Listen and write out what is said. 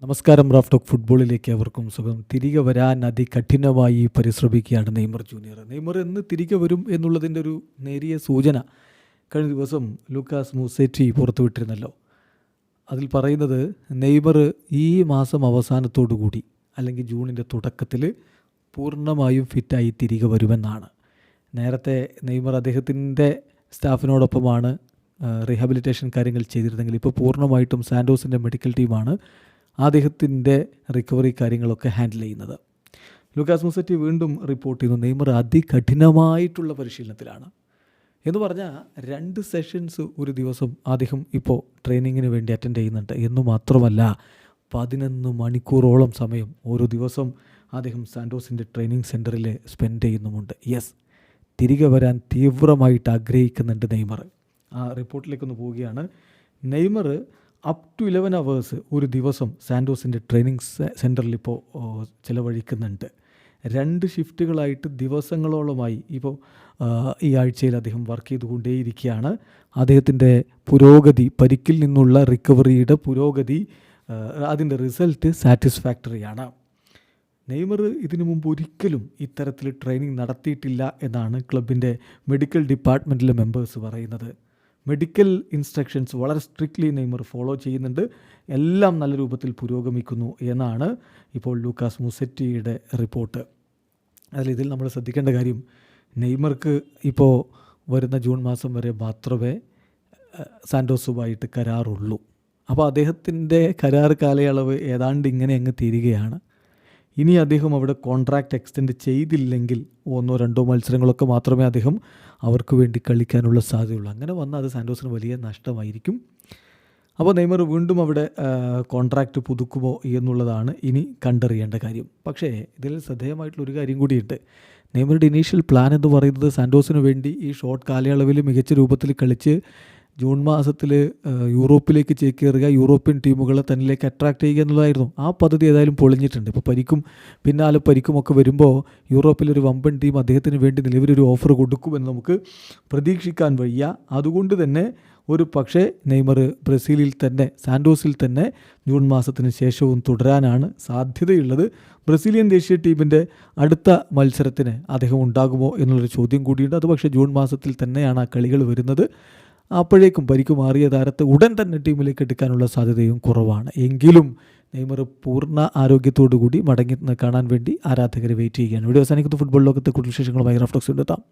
നമസ്കാരം. Raf talk ഫുട്ബോളിലേക്ക് അവർക്കും സുഖം. തിരികെ വരാൻ അതികഠിനമായി പരിശ്രമിക്കുകയാണ് നെയ്മർ ജൂനിയർ. നെയ്മർ എന്ന് തിരികെ വരും എന്നുള്ളതിൻ്റെ ഒരു നേരിയ സൂചന കഴിഞ്ഞ ദിവസം ലൂക്കാസ് മൂസേറ്റി പുറത്തുവിട്ടിരുന്നല്ലോ. അതിൽ പറയുന്നത് നെയ്മർ ഈ മാസം അവസാനത്തോടു കൂടി അല്ലെങ്കിൽ ജൂണിൻ്റെ തുടക്കത്തിൽ പൂർണ്ണമായും ഫിറ്റായി തിരികെ വരുമെന്നാണ്. നേരത്തെ നെയ്മർ അദ്ദേഹത്തിൻ്റെ സ്റ്റാഫിനോടൊപ്പമാണ് റീഹാബിലിറ്റേഷൻ കാര്യങ്ങൾ ചെയ്തിരുന്നെങ്കിൽ ഇപ്പോൾ പൂർണ്ണമായിട്ടും സാൻഡോസിൻ്റെ മെഡിക്കൽ ടീമാണ് അദ്ദേഹത്തിൻ്റെ റിക്കവറി കാര്യങ്ങളൊക്കെ ഹാൻഡിൽ ചെയ്യുന്നത്. ലൂക്കാസ് മൂസേറ്റി വീണ്ടും റിപ്പോർട്ട് ചെയ്യുന്നു, നെയ്മർ അതികഠിനമായിട്ടുള്ള പരിശീലനത്തിലാണ് എന്ന് പറഞ്ഞാൽ 2 സെഷൻസ് ഒരു ദിവസം അദ്ദേഹം ഇപ്പോൾ ട്രെയിനിങ്ങിന് വേണ്ടി അറ്റൻഡ് ചെയ്യുന്നുണ്ട് എന്ന് മാത്രമല്ല 11 മണിക്കൂറോളം സമയം ഓരോ ദിവസം അദ്ദേഹം സാൻഡോസിൻ്റെ ട്രെയിനിങ് സെൻറ്ററിൽ സ്പെൻഡ് ചെയ്യുന്നുമുണ്ട്. യെസ്, തിരികെ വരാൻ തീവ്രമായിട്ട് ആഗ്രഹിക്കുന്നുണ്ട് നെയ്മർ. ആ റിപ്പോർട്ടിലേക്കൊന്ന് പോവുകയാണ്. നെയ്മർ അപ് ടു 11 അവേഴ്സ് ഒരു ദിവസം സാൻഡോസിൻ്റെ ട്രെയിനിങ് സെൻറ്ററിൽ ഇപ്പോൾ ചിലവഴിക്കുന്നുണ്ട്. 2 ഷിഫ്റ്റുകളായിട്ട് ദിവസങ്ങളോളമായി ഇപ്പോൾ ഈ ആഴ്ചയിൽ അദ്ദേഹം വർക്ക് ചെയ്തുകൊണ്ടേയിരിക്കുകയാണ്. അദ്ദേഹത്തിൻ്റെ പുരോഗതി, പരിക്കിൽ നിന്നുള്ള റിക്കവറിയുടെ പുരോഗതി, അതിൻ്റെ റിസൾട്ട് സാറ്റിസ്ഫാക്ടറിയാണ്. നെയ്മർ ഇതിനു മുമ്പ് ഒരിക്കലും ഇത്തരത്തിൽ ട്രെയിനിങ് നടത്തിയിട്ടില്ല എന്നാണ് ക്ലബിൻ്റെ മെഡിക്കൽ ഡിപ്പാർട്ട്മെൻറ്റിലെ മെമ്പേഴ്സ് പറയുന്നത്. മെഡിക്കൽ ഇൻസ്ട്രക്ഷൻസ് വളരെ സ്ട്രിക്ട്ലി നെയ്മർ ഫോളോ ചെയ്യുന്നുണ്ട്. എല്ലാം നല്ല രൂപത്തിൽ പുരോഗമിക്കുന്നു എന്നാണ് ഇപ്പോൾ ലൂക്കാസ് മൂസേറ്റിയുടെ റിപ്പോർട്ട്. ഇതിൽ നമ്മൾ ശ്രദ്ധിക്കേണ്ട കാര്യം, നെയ്മർക്ക് ഇപ്പോൾ വരുന്ന ജൂൺ മാസം വരെ മാത്രമേ സാൻഡോസുമായിട്ട് കരാറുള്ളൂ. അപ്പോൾ അദ്ദേഹത്തിൻ്റെ കരാർ കാലയളവ് ഏതാണ്ട് ഇങ്ങനെ അങ്ങ് തീരുകയാണ്. ഇനി അദ്ദേഹം അവിടെ കോൺട്രാക്റ്റ് എക്സ്റ്റെൻഡ് ചെയ്തില്ലെങ്കിൽ 1-2 മത്സരങ്ങളൊക്കെ മാത്രമേ അദ്ദേഹം അവർക്ക് വേണ്ടി കളിക്കാനുള്ള സാധ്യതയുള്ളൂ. അങ്ങനെ വന്നാൽ അത് സാൻഡോസിന് വലിയ നഷ്ടമായിരിക്കും. അപ്പോൾ നെയ്മർ വീണ്ടും അവിടെ കോൺട്രാക്റ്റ് പുതുക്കുമോ എന്നുള്ളതാണ് ഇനി കണ്ടറിയേണ്ട കാര്യം. പക്ഷേ ഇതിൽ ശ്രദ്ധേയമായിട്ടുള്ളൊരു കാര്യം കൂടിയുണ്ട്. നെയ്മറുടെ ഇനീഷ്യൽ പ്ലാൻ എന്ന് പറയുന്നത് സാൻഡോസിന് വേണ്ടി ഈ ഷോർട്ട് കാലയളവിൽ മികച്ച രൂപത്തിൽ കളിച്ച് ജൂൺ മാസത്തിൽ യൂറോപ്പിലേക്ക് ചേക്കേറുക, യൂറോപ്യൻ ടീമുകളെ തന്നിലേക്ക് അട്രാക്റ്റ് ചെയ്യുക എന്നുള്ളതായിരുന്നു. ആ പദ്ധതി ഏതായാലും പൊളിഞ്ഞിട്ടുണ്ട്. ഇപ്പോൾ പിന്നാലെ പരിക്കുമൊക്കെ വരുമ്പോൾ യൂറോപ്പിലൊരു വമ്പൻ ടീം അദ്ദേഹത്തിന് വേണ്ടി നിലവിലൊരു ഓഫർ കൊടുക്കുമെന്ന് നമുക്ക് പ്രതീക്ഷിക്കാൻ വയ്യ. അതുകൊണ്ട് തന്നെ ഒരു പക്ഷേ നെയ്മർ ബ്രസീലിൽ തന്നെ, സാൻഡോസിൽ തന്നെ ജൂൺ മാസത്തിന് ശേഷവും തുടരാനാണ് സാധ്യതയുള്ളത്. ബ്രസീലിയൻ ദേശീയ ടീമിൻ്റെ അടുത്ത മത്സരത്തിന് അദ്ദേഹം ഉണ്ടാകുമോ എന്നുള്ളൊരു ചോദ്യം കൂടിയുണ്ട്. അത് പക്ഷേ ജൂൺ മാസത്തിൽ തന്നെയാണ് ആ കളികൾ വരുന്നത്. അപ്പോഴേക്കും പരിക്ക് മാറിയ താരത്തെ ഉടൻ തന്നെ ടീമിലേക്ക് എടുക്കാനുള്ള സാധ്യതയും കുറവാണ്. എങ്കിലും നെയ്മർ പൂർണ്ണ ആരോഗ്യത്തോടു കൂടി മടങ്ങി കാണാൻ വേണ്ടി ആരാധകരെ വെയിറ്റ് ചെയ്യുകയാണ്. വീഡിയോ അവസാനിക്കുന്ന ഫുട്ബോൾ ലോകത്തെ കൂടുതൽ വിശേഷങ്ങളുമായി റാഫ് ടോക്സ് എത്താം.